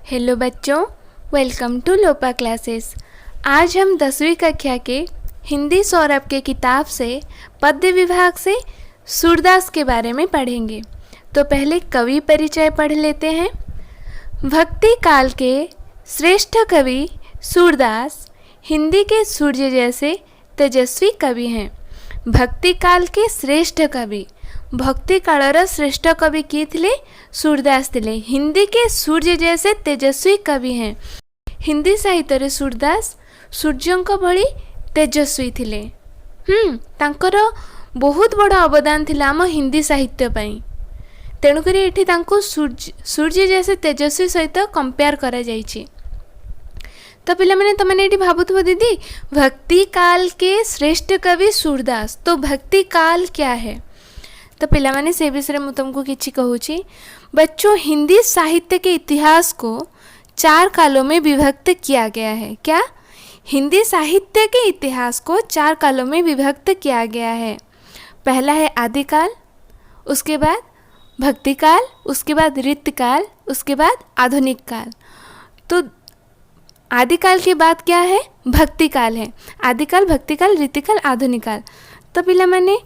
Hello बच्चों, welcome to Lopa classes. आज हम 10वीं कक्षा के हिंदी सौरभ के किताब से पद्य विभाग से सूरदास के बारे में पढ़ेंगे। तो पहले कवि परिचय पढ़ लेते हैं। भक्ति काल के श्रेष्ठ कवि सूरदास हिंदी के सूर्य जैसे तेजस्वी कवि हैं। भक्ति काल के श्रेष्ठ कवि, भक्ति कालर श्रेष्ठ कवि किए थे? सूरदास थे। हिंदी के सूर्य जैसे तेजस्वी कवि हैं। हिंदी साहित्य सूरदास सूर्यंक भली तेजस्वी थिले। तांकर बहुत बड़ अवदान थिला आम हिंदी साहित्य पई। तेणुकरी एठी तांको सूर्य जैसे तेजस्वी सहित कंपेयर करा जाइछि। तो पिला मैंने तुमने ये भावुव दीदी, भक्ति काल के श्रेष्ठ कवि सूरदास, तो भक्ति काल क्या है? तो पिला मैंने से विषय में तुमको किछि कहूची। बच्चों, हिंदी साहित्य के इतिहास को 4 कालों में विभक्त किया गया है। क्या? हिंदी साहित्य के इतिहास को 4 कालों में विभक्त किया गया है। पहला है आदिकाल, उसके बाद भक्ति काल, उसके बाद ऋतकाल, उसके बाद आधुनिक काल। तो आदिकाल के बाद क्या है? भक्ति काल है। आदिकाल, भक्तिकाल, ऋतकाल, आधुनिक काल। तो पिला माने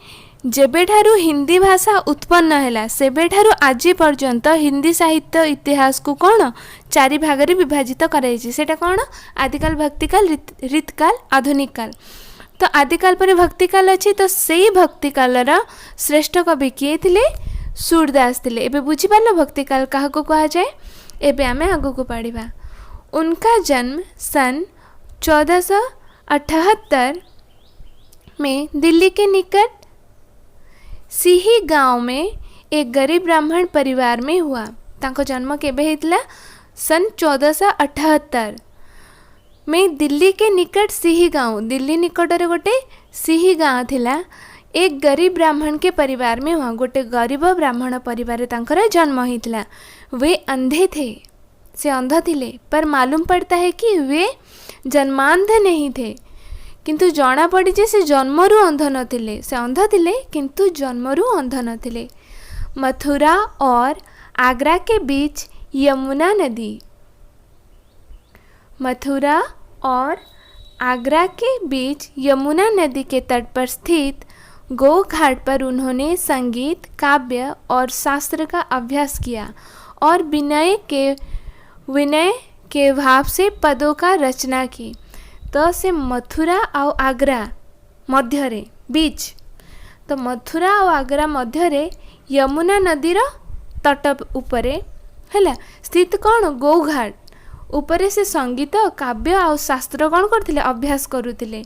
जेबेठारु हिंदी भाषा उत्पन्न हैला सेबेठारु आजि पर्यंत हिंदी साहित्य इतिहास को कौन 4 भाग में विभाजित कराइछि। सेटा कौन? आदिकाल, भक्तिकाल, ऋतकाल, आधुनिक काल। तो आदिकाल पर भक्तिकाल अच्छी, तो सेई भक्तिकालर श्रेष्ठ कवि किए थिले? सूरदास थिले। एबे बुझी पारलो भक्तिकाल काहाको कहा जाए? एबे आमे आगो को पढ़िबा। उनका जन्म सन 1478 में दिल्ली के निकट सिही गांव में एक गरीब ब्राह्मण परिवार में हुआ। तांको जन्म केबे हेतला? सन 1478 में दिल्ली के निकट सिही गांव, दिल्ली निकटरे गोटे सिही गांव थिला। एक गरीब ब्राह्मण के परिवार में हुआ। गोटे गरीब ब्राह्मण परिवार तांकर जन्म हेतला। वे अंधे थे, से अंध थिले, पर मालूम पड़ता है कि वे जन्मांध नहीं थे, किंतु जना पड़ी जे से जन्मरु अंध नथिले। से अंध थिले किंतु जन्मरु अंध नथिले। मथुरा और आगरा के बीच यमुना नदी, मथुरा और आगरा के बीच यमुना नदी के तट पर स्थित गो घाट पर उन्होंने संगीत, काव्य और शास्त्र का अभ्यास किया और विनय के भाव से पदों का रचना की। तो से मथुरा और आगरा मध्यरे बीच, तो मथुरा और आगरा मध्यरे यमुना नदीर तट उपरे हैला स्थित कौन? गोघाट उपरे से संगीत, काव्य और शास्त्र कौन करथिले? अभ्यास करुथिले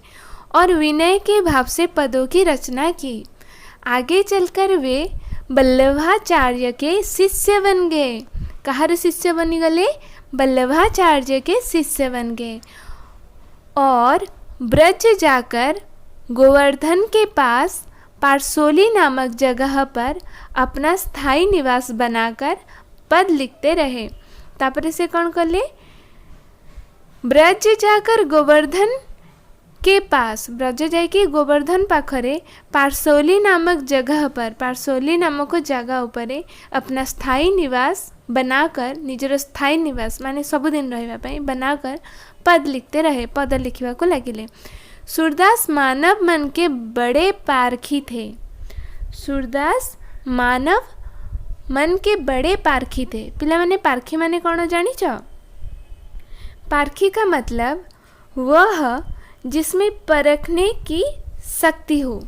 और विनय के भाव से पदों की रचना की। आगे चलकर वे वल्लभाचार्य के शिष्य बन गए। कहार शिष्य बनी गले? वल्लभाचार्य के शिष्य बन गए और ब्रज जाकर गोवर्धन के पास पारसोली नामक जगह पर अपना स्थायी निवास बनाकर पद लिखते रहे। तापर से कौन कले? ब्रज जाकर गोवर्धन के पास, ब्रज जाके गोवर्धन पाखरे पारसोली नामक जगह पर, पारसोली नामक जगह उपरे अपना स्थायी निवास बनाकर, निजर स्थायी निवास माने सबुदिन रहिबा पई बनाकर पद लिखते रहे, पद लिखिबा को लागिले। सूरदास मानव मन के बड़े पारखी थे। सूरदास मानव मन के बड़े पारखी थे। पिला माने पारखी माने कौन जानिच? पारखी का मतलब वह जिसमें परखने की शक्ति हो।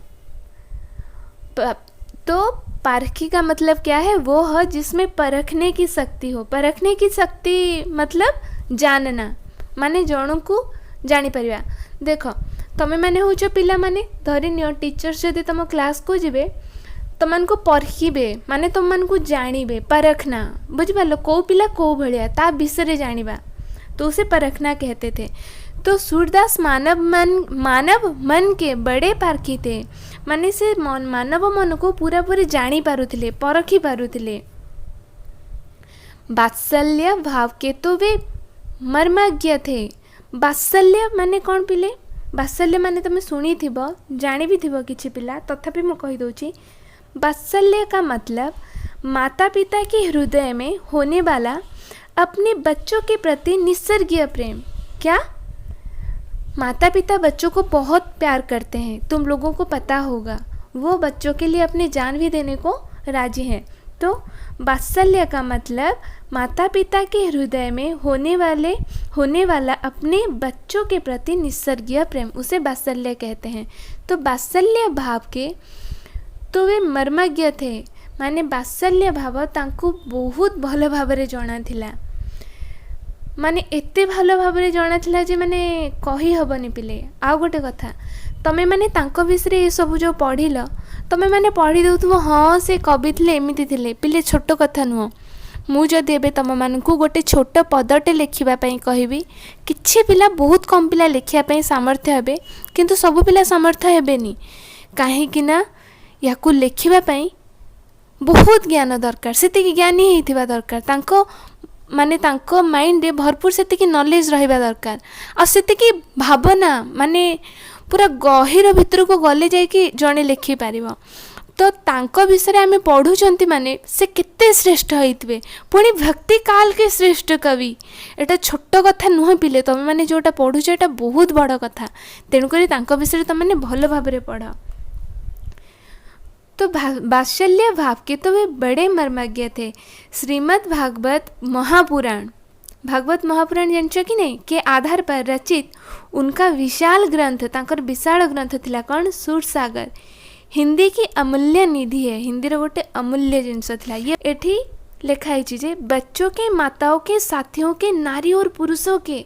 तो पारखी का मतलब क्या है? वो है जिसमें परखने की शक्ति हो। परखने की शक्ति मतलब जानना, माने जन को जानी परिबा। देख तमें मैंने होचो पिला माने धरि नियो टीचर्स जदि तुम क्लास को जिबे तुमन को परखिबे, माने तुमन को जानिबे, परखना। बुझिपालो को पिला को भलिया ता विषय जानिबा, तो उसे परखना कहते थे। तो सूरदास मानव मन के बड़े पारखी थे, माने से मानव मन को पूरा पूरी जानी पारुथिले, परखी पारुथिले। वात्सल्य भाव के तो वे मर्मज्ञ थे। वात्सल्य माने कौन पिले? वात्सल्य माने तुम शुणी थी, जानी भी थी किछि पिला, तथापि मैं कही दूची। वात्सल्य का मतलब माता पिता के हृदय में होने वाला अपने बच्चों के प्रति निस्सर्गीय प्रेम। क्या? माता पिता बच्चों को बहुत प्यार करते हैं, तुम लोगों को पता होगा। वो बच्चों के लिए अपनी जान भी देने को राजी हैं। तो वात्सल्य का मतलब माता पिता के हृदय में होने वाला अपने बच्चों के प्रति निस्सर्गीय प्रेम, उसे वात्सल्य कहते हैं। तो वात्सल्य भाव के तो वे मर्मज्ञ थे, माने वात्सल्य भाव तांकु बहुत भल भाव जना थिला। माने एते भल भाव जना थिला जे माने कही हबनी पिले। आ गोटे कथा, तमे माने तांको विषय ये सब जो पढ़िल, तमे माने पढ़ी देउथबो हाँ से कवि थिले एमिति थिले। पिले छोट कथा नुह। मु जदि एबे तम मानकु गोटे छोट पदटे लेखिबा पई कहबी, किछि पिला बहुत कम पिला लेखिया पई सामर्थ्य हेबे, किंतु सब पिला सामर्थ्य हेबेनी। काहे कि ना याकु लेखिबा पई बहुत ज्ञान दरकार, सेतिकी ज्ञानी हेइथिबा दरकार, तांको माने तांको माइंड रे भरपूर सेतिकी नॉलेज रहिबा दरकार, आ सेतिकी भावना माने पूरा गहिर भितर को गले जाय कि जणे लेखि पारिबो। तो तांको विषय आमे पढ़ुचंती माने से केते श्रेष्ठ होइतबे, पुणी भक्ति काल के श्रेष्ठ कवि। एटा छोट कथा नुह पिले, तमे माने जोटा पढ़ुछ एटा बहुत बड़ कथा। तेणु करी तांको विषय तमे माने भल भाबरे पढ़। तो वात्सल्य भाव के तो वे बड़े मर्मज्ञ थे। श्रीमद् भागवत महापुराण जानचो कि नहीं के आधार पर रचित उनका विशाल ग्रंथ, तांकर विशाल ग्रंथ थिला कौन? सूरसागर। हिंदी की अमूल्य निधि है, हिंदी रो गोटे अमूल्य जिनस थिला। ये एठी लिखाई जे बच्चों के, माताओं के, साथियों के, नारी और पुरुषों के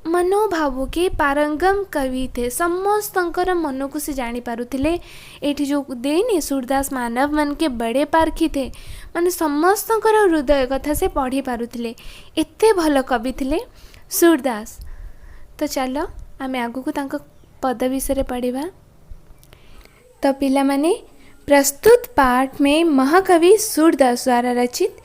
मनोभावों के पारंगम कवि थे। समस्तंकर मन को से जानी पारुथिले। एठी जो देनी सूरदास मानव मन के बड़े पारखी थे, माने समस्तंकर हृदय कथा से पढ़ी पारुथिले। एते भल कवि थिले सूरदास। तो चलो आमे आगु को तांको पद विषय पढ़िबा। तो पिला माने प्रस्तुत पाठ में महाकवि सूरदास द्वारा रचित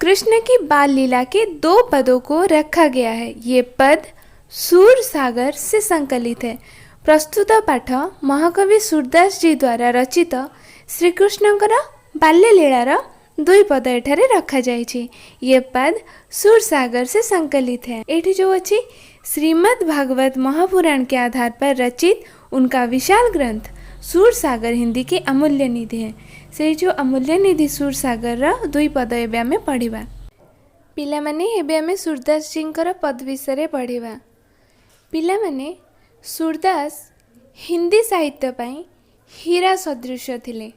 कृष्ण की बाल लीला के 2 पदों को रखा गया है। ये पद सूरसागर से संकलित है। प्रस्तुत पाठ महाकवि सूरदास जी द्वारा रचित श्री कृष्णकर बाल्य लीलार 2 पद एठारे रखा जाइछि। ये पद सूरसागर से संकलित है। एठी जो अच्छी श्रीमद् भागवत महापुराण के आधार पर रचित उनका विशाल ग्रंथ सूरसागर हिंदी के अमूल्य निधि है। से जो अमूल्य निधि सूरसागर 2 पद एबे आमे पढ़िबा। पिला माने एबे आमे सूरदास जींकर पद विषय पढ़िबा। पिला माने सूरदास हिंदी साहित्य पई हीरा सदृश थिले,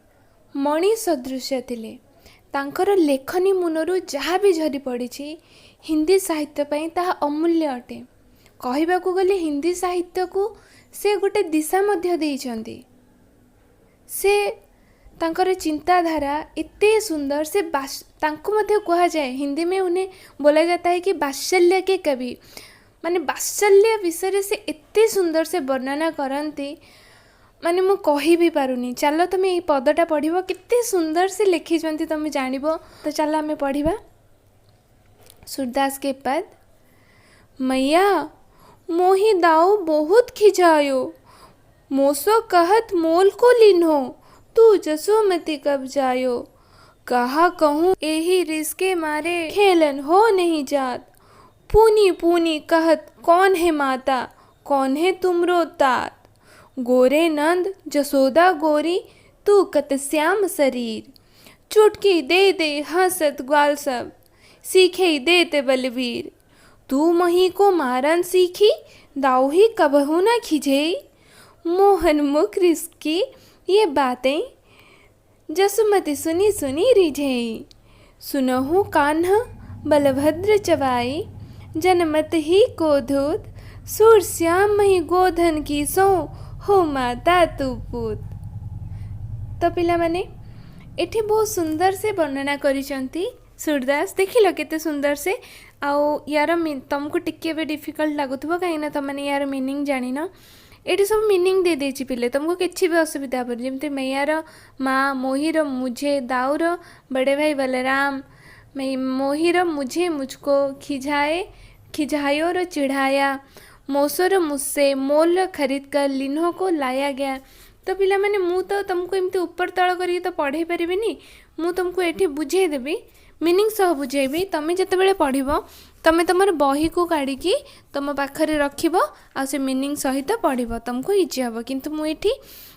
मणि सदृश थिले। तांकर लेखनी मुनरु जहाँ भी झरी पड़ी हिंदी साहित्य पई ताहा अमूल्य अटे। कहबाकू गले हिंदी साहित्य को से गोटे दिशा मध्य देइछंती। से तांकर चिंताधारा इतने सुंदर से तांको मध्य कहा जाए, हिंदी में उन्हें बोला जाता है कि वात्सल्य के कवि, माने वात्सल्य विषय से इतने सुंदर से वर्णना करती, माने मु कहि भी पारुनी। चलो तुम ये पदटा पढ़िबो, कितने सुंदर से लिखिछंती तुम जानिबो। तो चलो आमे पढ़िबा सूरदास के पद। मैया मोहि दाऊ बहुत खिजायो, मोसो कहत मोल को लिन्हो, तू जसोमति कब जायो। कहा कहूँ एही रिसके मारे, खेलन हो नहीं जात। पूनी पूनी कहत कौन है माता, कौन है तुमरो तात। गोरे नंद जसोदा गोरी, तू कत श्याम शरीर। चुटकी दे दे हंसत ग्वाल सब, सीखे देते बलवीर। तू मही को मारन सीखी, दाऊ ही कबहू न खिझेई। मोहन मुख रिसकी ये बातें, जसुमति सुनी सुनी रिझेई। सुनहु कान्ह बलभद्र चवाई, जनमत ही को धूत। सूर श्याम मही गोधन की सो, हो माता तू पूत। तो पिला माने एठी बहुत सुंदर से वर्णना करिसंती सूरदास। देखिल केते सुंदर से। आउ यार तुमको टिके भी डिफिकल्ट लगुथबो, कहीं तुमने यार मीनिंग जानिन। ये सब मीनिंग दे देछि पिले, तुमको किसी भी असुविधा हे जमती मैयार माँ, मोहिर मुझे, दाऊर बड़े भाई बलराम, मोहिर मुझे मुझको, खिझायो रो चिढ़ाया, मोसोर मुझसे, मोल खरीद कर लिन्हो को लाया गया। तो पिला माने मु तो तुमको एमती ऊपर तल करी तो पढ़े पारिबिनी, मु तुमको एठी बुझेदेवी, मीनिंग सह बुझेबी। तमें जिते बड़े पढ़िबो तमें तुम बही को काढ़ी तुम पाखरे रखिब आ से मीनिंग सहित पढ़ तुमको इजी हम किंतु मुझे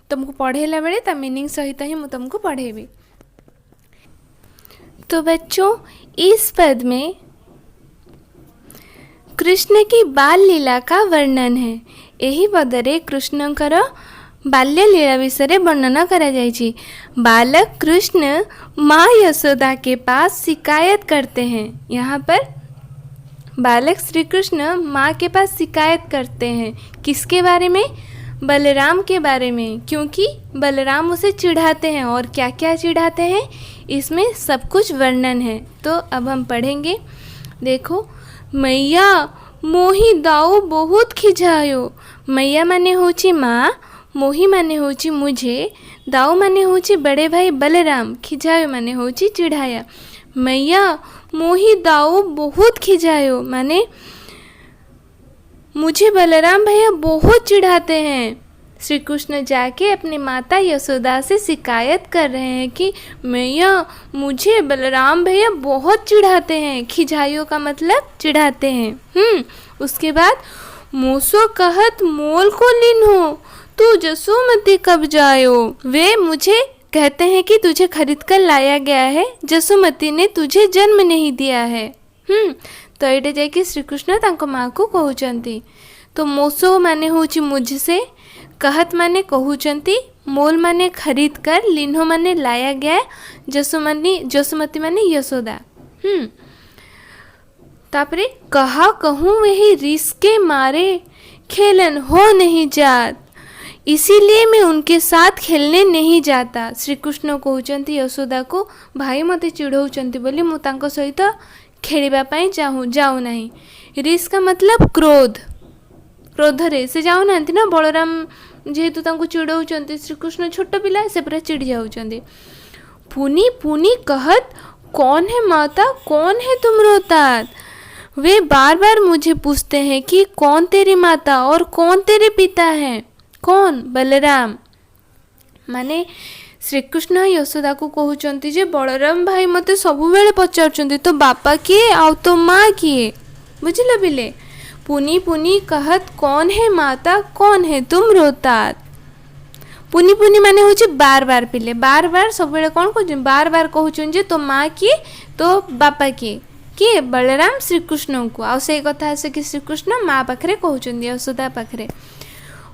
तुमको पढ़ेला बेले ता मीनिंग सहित ही मुझे तुमको पढ़ेबी। तो बच्चों इस पद में कृष्ण की बाल लीला का वर्णन है। यही पदरे कृष्णकर बाल्य लीला विषय वर्णना करा जायछि। बालक कृष्ण माँ यशोदा के पास शिकायत करते हैं। यहाँ पर बालक श्री कृष्ण माँ के पास शिकायत करते हैं। किसके बारे में? बलराम के बारे में, क्योंकि बलराम उसे चिढ़ाते हैं। और क्या क्या चिढ़ाते हैं इसमें सब कुछ वर्णन है। तो अब हम पढ़ेंगे। देखो, मैया मोही दाऊ बहुत खिझायो। मैया माने होची माँ, मोही माने होची मुझे, दाऊ माने होची बड़े भाई बलराम, खिझायो माने होची चिढ़ाया। मैया मोही दाऊ बहुत खिझायो माने मुझे बलराम भैया बहुत चिढ़ाते हैं। श्री कृष्ण जाके अपनी माता यशोदा से शिकायत कर रहे हैं कि मैया मुझे बलराम भैया बहुत चिढ़ाते हैं। खिझाइयो का मतलब चिढ़ाते हैं। उसके बाद मोसो कहत मोल को लिन हो, तू जसोमती कब जायो। वे मुझे कहते हैं कि तुझे खरीद कर लाया गया है, जसोमती ने तुझे जन्म नहीं दिया है। तो ये जाकि श्रीकृष्ण तांको माँ को कहउचंती। तो मोसो माने होची मुझसे, कहत माने कहउचंती, मोल माने खरीद कर, लिन्हो माने लाया गया, जसोमती माने यशोदा। तापरे कहा कहूँ वही रिस के मारे, खेलन हो नहीं जात, इसीलिए मैं उनके साथ खेलने नहीं जाता। श्री कृष्ण कहउचंती यशोदा को, भाई मते चिढ़ौचंती बोली मु तांको सहित खेलिबा पई जाऊ नहीं। रिस का मतलब क्रोध, क्रोधरे से जाऊ नांती ना। बलराम जेहेतु तांको चिढ़ौचंती, श्रीकृष्ण छोट पिला से पूरा चिढ़ जाउचंती। पुनी पुनी कहत कौन है माता, कौन है तुम रोतात। वे बार बार मुझे पूछते हैं कि कौन तेरी माता और कौन तेरे पिता हैं। कौन? बलराम। माने श्रीकृष्ण यशोदा को कहउचंती जे बलराम भाई मते सबु बेले पचारुचंती तो बापा किए आउ तो माँ किए। बुझिल बिले? पुनी पुनी कहत कौन है माता, कौन है तुम रोतात। पुनी पुनी माने होची बार बार पिले, बार बार सब बेले कौन कहउचन, बार बार कहउचन जे तो माँ किए तो बापा किए बलराम श्रीकृष्ण को। आ से कथा आसे कि श्रीकृष्ण माँ पाखरे कहउचंती यशोदा पाखरे।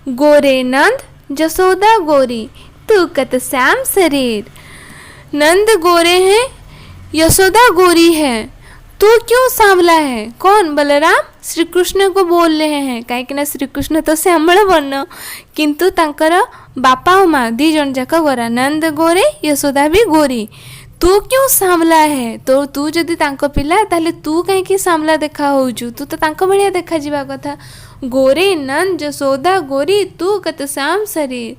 गोरे नंद जसोदा गोरी, तू कत श्याम शरीर। नंद गोरे हैं, यशोदा गोरी है, तू क्यों सांवला है। कौन? बलराम श्री कृष्ण को बोल रहे हैं, कहीं श्री कृष्ण तो श्यामल वर्ण, किंतु तांकर बापा और माँ दी जन जाक गोरा। नंद गोरे, यशोदा भी गोरी। तू क्यों सांवला है। तो तू जदि तांको पिला ताले तू कहीं सांवला देखा होचु, तू तो तांको भलिया देखा जीवा कथा। गोरे नंद जसोदा गोरी, तू कत श्याम शरीर।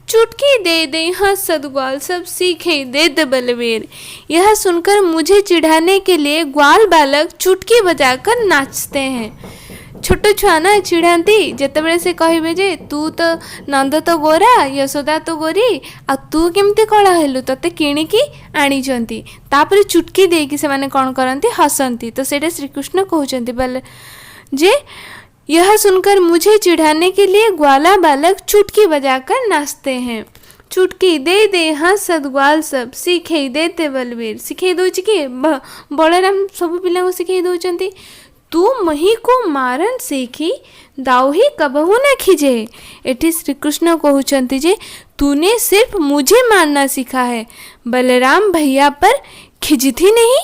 चुटकी दे दे हाँ सदग्वाल, सब सीखे दे दे बलवीर। यह सुनकर मुझे चिढ़ाने के लिए ग्वाल बालक चुटकी बजाकर नाचते हैं। छोट छुआ ना चिढ़ाती जितेबले से कहे जे तू तो नंद तो गोरा, यशोदा तो गोरी, आ तू केमती कला हेलु, तते किणिकी आनीचंती। तापर चुटकी देकी से माने कौन करती, हसंती। तो सेटा श्रीकृष्ण कहउचंती बल जे यह सुनकर मुझे चिढ़ाने के लिए ग्वाला बालक चुटकी बजाकर नाचते हैं। चुटकी दे दे हाँ सदग्वाल, सब सीखे देते बलवीर। सिखे दौच कि बलराम सब पिला सिखे दौरान। तू मही को मारन सीखी, दाऊ ही कबहू न खिजे। एठी श्रीकृष्ण कहउचंती जे तूने सिर्फ मुझे मारना सीखा है, बलराम भैया पर खिजती नहीं।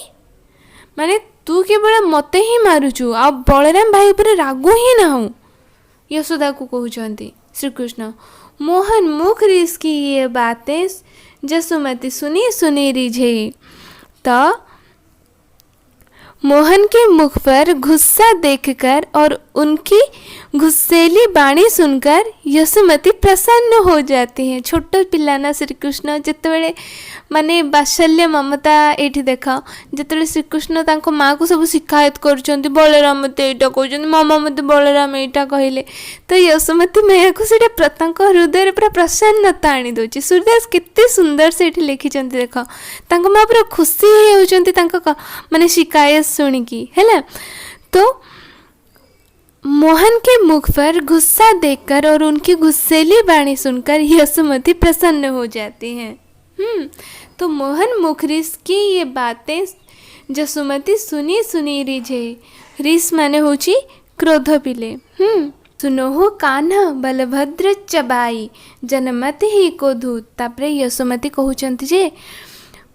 माने तू केवल मते ही मारुचु, आ बलराम भाई पर रागु ही ना हो। यशोदा को कहउचंती श्रीकृष्ण। मोहन मुख रिस की ये बातें जसोमती सुनी सुनी रिझे। तो मोहन के मुख पर गुस्सा देखकर और उनकी गुस्सेली बाणी सुनकर यशोमती प्रसन्न हो जाती हैं। छोट पिलाना श्रीकृष्ण जितेबले माने बात्सल्य ममता एठी देख, जितेबले श्रीकृष्ण तांको माँ को सब शिकायत करुचंती, बलराम मते एटा कहउचंती, मामा मते बलराम एटा कहले। तो यशोमती मैया को सेटा तांको हृदय पूरा प्रसन्नता आनी दोची। सूर्यदास केते सुंदर से एठी लिखिचंती देख, तांको माँ पूरा खुशी हो जाउचंती तांको माने शिकायत सुनिकी हैला। तो मोहन के मुख पर गुस्सा देखकर और उनकी गुस्सेली वाणी सुनकर यशोमती प्रसन्न हो जाती हैं। तो मोहन मुखरिस की ये बातें यशोमती सुनी सुनी रिझे। रिस माने होची क्रोध पिले। सुनोहो कान्हा बलभद्र चबाई जनमत ही को धूत। तापरे यशोमती कहउचंती जे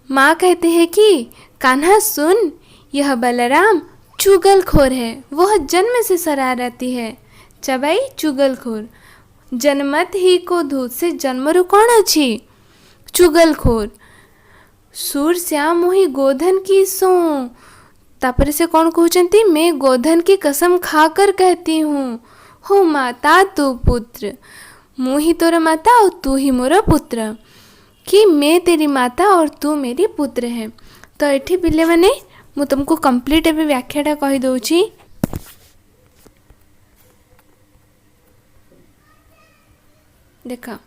माँ कहते हैं कि कान्हा सुन, यह बलराम चुगलखोर है, वह जन्म से शरारती है। चबाई चुगलखोर, जनमत ही को धूत से जन्मरु कौन अच्छी चुगलखोर। सूर श्याम मोहि गोधन की सो। तापर से कौन कहते, मैं गोधन की कसम खाकर कहती हूँ, हो माता तू पुत्र, मोहि तोर माता और तू ही मोर पुत्र, कि मैं तेरी माता और तू मेरी पुत्र है। तो ये पिले माने मु तुमको कंप्लीट एवं व्याख्याटा कही दउची। देखा,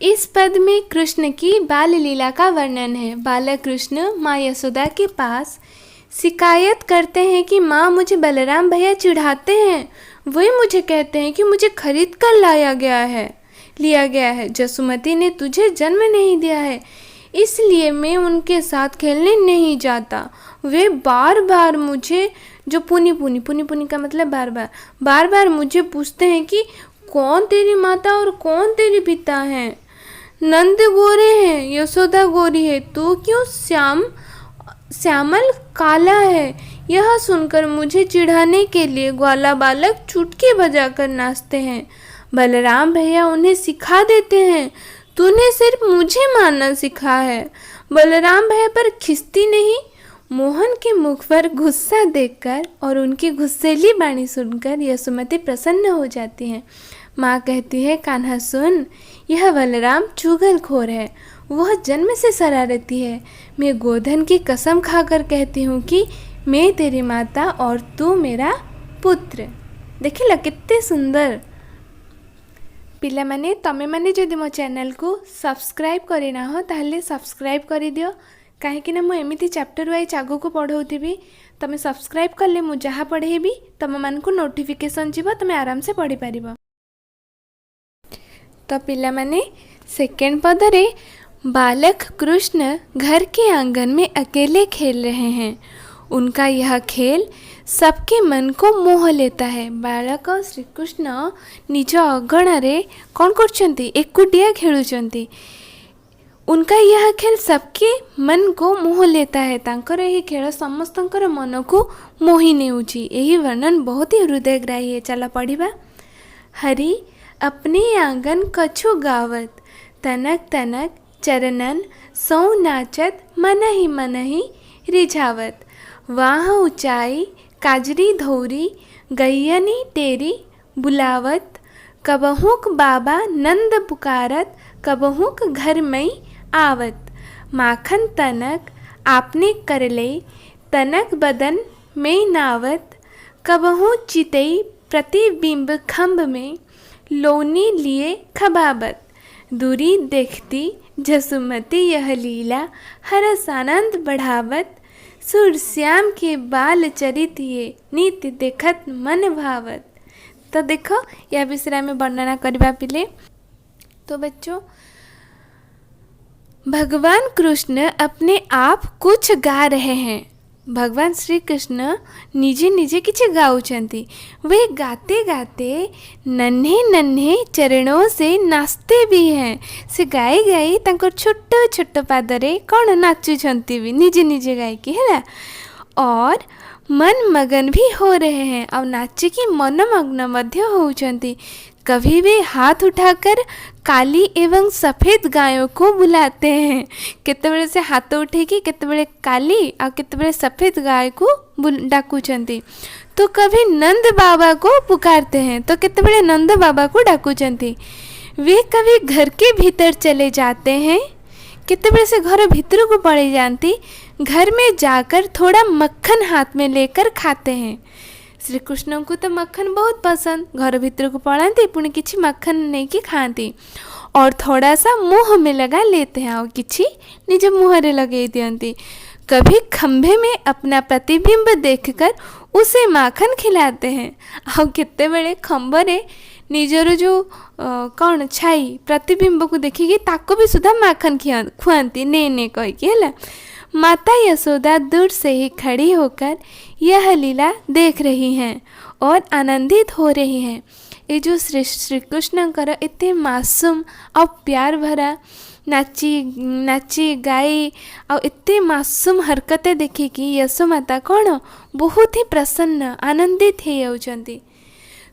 इस पद में कृष्ण की बाल लीला का वर्णन है। बालक कृष्ण माँ यशोदा के पास शिकायत करते हैं कि माँ मुझे बलराम भैया चिढ़ाते हैं, वही मुझे कहते हैं कि मुझे खरीद कर लिया गया है। जसुमती ने तुझे जन्म नहीं दिया है, इसलिए मैं उनके साथ खेलने नहीं जाता। वे बार बार मुझे जो पुनी का मतलब बार बार मुझे पूछते हैं कि कौन तेरी माता और कौन तेरे पिता हैं। नंद गोरे हैं, यशोदा गोरी है, तो क्यों श्यामल काला है। यह सुनकर मुझे चिढ़ाने के लिए ग्वाला बालक चुटकी बजाकर नाचते हैं। बलराम भैया उन्हें सिखा देते हैं, तूने सिर्फ मुझे मारना सिखा है। बलराम भैया पर खिस्ती नहीं। मोहन के मुख पर गुस्सा देखकर और उनकी गुस्सेली वाणी सुनकर यशोमती प्रसन्न हो जाती हैं। माँ कहती है, कान्हा सुन, यह बलराम चुगलखोर है, वह जन्म से शरारती है। मैं गोधन की कसम खाकर कहती हूँ कि मैं तेरी माता और तू मेरा पुत्र। देखिला कितने सुंदर। पिला माने तमे माने जदि मो चैनल को सब्सक्राइब करना हो ताहले सब्सक्राइब कर दियो, कहीं ना एमती चैप्टर वाइज आगो को पढ़ाऊथी। तमे सब्सक्राइब कले मु जहाँ पढ़ेबी तुम मान को नोटिफिकेशन जीव, तुम आराम से पढ़ी पारिबो। तो पिला माने सेकेंड पदरे बालक कृष्ण घर के आंगन में अकेले खेल रहे हैं। उनका यह खेल सबके मन को मोह लेता है। बालक श्री कृष्ण निज अगणारे कौन करछंती, एकुटिया खेलुचंती। उनका यह खेल सबके मन को मोह लेता है। तांकर यही खेल समस्तंकर मन को मोहि नेउची। यही वर्णन बहुत ही हृदयग्राही है। चला पढ़िबा। हरि अपने आंगन कछु गावत, तनक तनक चरणन सौ नाचत, मन ही रिझावत। वाह ऊंचाई काजरी धौरी, गैयनी टेरी बुलावत। कबहुक बाबा नंद पुकारत, कबहुक घर मई आवत। माखन तनक आपने कर ले, तनक बदन में नावत। कबहू चितई प्रतिबिंब खम्भ में, लोनी लिए खबाबत। दूरी देखती जसुमती यह लीला, हरस आनंद बढ़ावत। सूरश्याम के बाल चरित ये, नीति देखत मन भावत। तो देखो यह विषय में वर्णना करवा पिले। तो बच्चों, भगवान कृष्ण अपने आप कुछ गा रहे हैं। भगवान श्री कृष्ण निजे निजे किछि गाउछंती। वे गाते गाते नन्हे नन्हे चरणों से नाचते भी हैं। से गाई गाई तांकर छोट छोट पादरे कौन नाचुछंती भी निजे निजे गायकी है, और मन मगन भी हो रहे हैं और नाचे की मनमग्न मध्य होउछंती। कभी वे हाथ उठाकर काली एवं सफ़ेद गायों को बुलाते हैं। केतेबेले से हाथ उठेगी, केतेबेले काली और केतेबेले सफ़ेद गाय को डाकुचंती। तो कभी नंद बाबा को पुकारते हैं, तो केतेबेले नंद बाबा को डाकुचंती। वे कभी घर के भीतर चले जाते हैं, केतेबेले से घर भीतर को पड़े जाती। घर में जाकर थोड़ा मक्खन हाथ में लेकर खाते हैं। श्री कृष्ण को तो मक्खन बहुत पसंद। घर भीतर को पड़ाती, पुणी किछि मक्खन नहीं कि खाती, और थोड़ा सा मुँह में लगा लेते हैं और किछि निज मुँह रे लगे दियंती। कभी खंभे में अपना प्रतिबिंब देखकर उसे माखन खिलाते हैं। ଆଉ କେତେବେଳେ ଖମ୍ବରେ ନିଜର जो कौन छाई प्रतिबिंब को देखिकी ताको भी सुधा माखन खुआती ने कहीकि है। माता यशोदा दूर से ही खड़ी होकर यह लीला देख रही हैं और आनंदित हो रही हैं। ये जो श्री कृष्णकर एते मासूम और प्यार भरा नाची गाई और एते मासूम हरकतें देखिकी यशोमाता कौन बहुत ही प्रसन्न आनंदित हो जाती।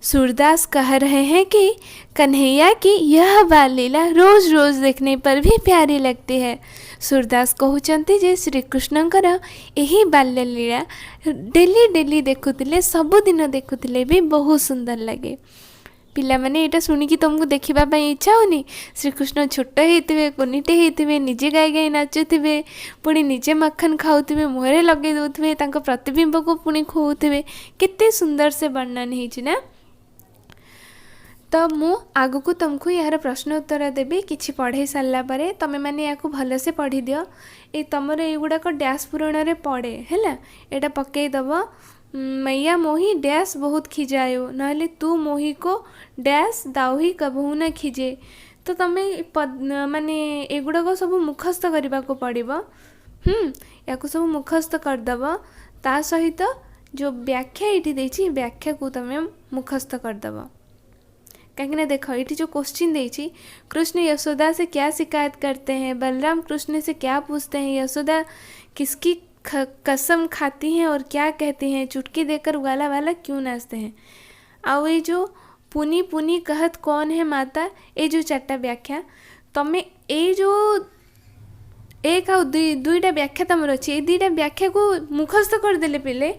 सूरदास कह रहे हैं कि कन्हैया की यह बाल लीला रोज रोज देखने पर भी प्यारी लगती है। सूरदास कहते जे श्रीकृष्णकर यही बाल्य लीला डेली डेली देखुले सबुदिन देखुले भी बहुत सुंदर लगे। पिला माने एटा सुनिकी तुमको देखा इच्छा होनी। श्रीकृष्ण छोट होते कुनीटे होते निजे गाई गाई नाचुवे पुणी निजे मक्खन खाऊे मुहरे लगे दौथे प्रतिबिंब को पुणी खुआते केते सुंदर से वर्णन होना। तो मु आगु को तुमको यार प्रश्न उत्तर देवी कि पढ़े सारा पर तुम मैंने या भलसे पढ़ी दियो। ये तुमर युड़ाक डैश पूरण में पड़े है यहाँ पकईदब मैया मोही डैश बहुत खिजायो नहले तू मोही को डैश दाउही कबहू न खिजे। तो तुम्हें माने एगुड़ाक सब मुखस्त करने को पड़ो। या सब मुखस्त करदब ता सहित जो व्याख्या ये देती व्याख्या को तुम्हें मुखस्त करदब। कहीं देखो ये जो क्वेश्चन देती कृष्ण यशोदा से क्या शिकायत करते हैं, बलराम कृष्ण से क्या पूछते हैं, यशोदा किसकी कसम खाती हैं और क्या कहती हैं, चुटकी देकर वाला वाला क्यों नाचते हैं। आउ ये जो पुनी पुनी कहत कौन है माता, ये जो चार्टा व्याख्या तुम्हें ये जो एक आउ दुईटा व्याख्या तुम अच्छी ये दुईटा व्याख्या को मुखस्त करदे पिले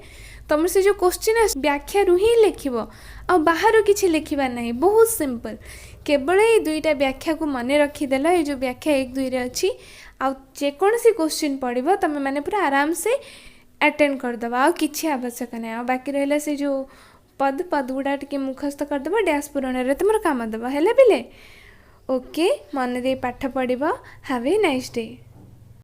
तुम से जो क्वेश्चन है व्याख्या रू ही लिख आ बाहर किसी लिखा ना। बहुत सिंपल केवल ये दुईटा व्याख्या को मन रखीदेल ये जो व्याख्या एक दुई अच्छी आकोसी क्वेश्चन पढ़ो तुम मैंने पूरा आराम से अटेंड करदे आ कि आवश्यक ना। आ बाकी रहा से जो पद गुड़ा टे मुखस्त करदब डैश पूरण में तुम काम दब है पिले। ओके मन दे पाठ पढ़। Have a nice day.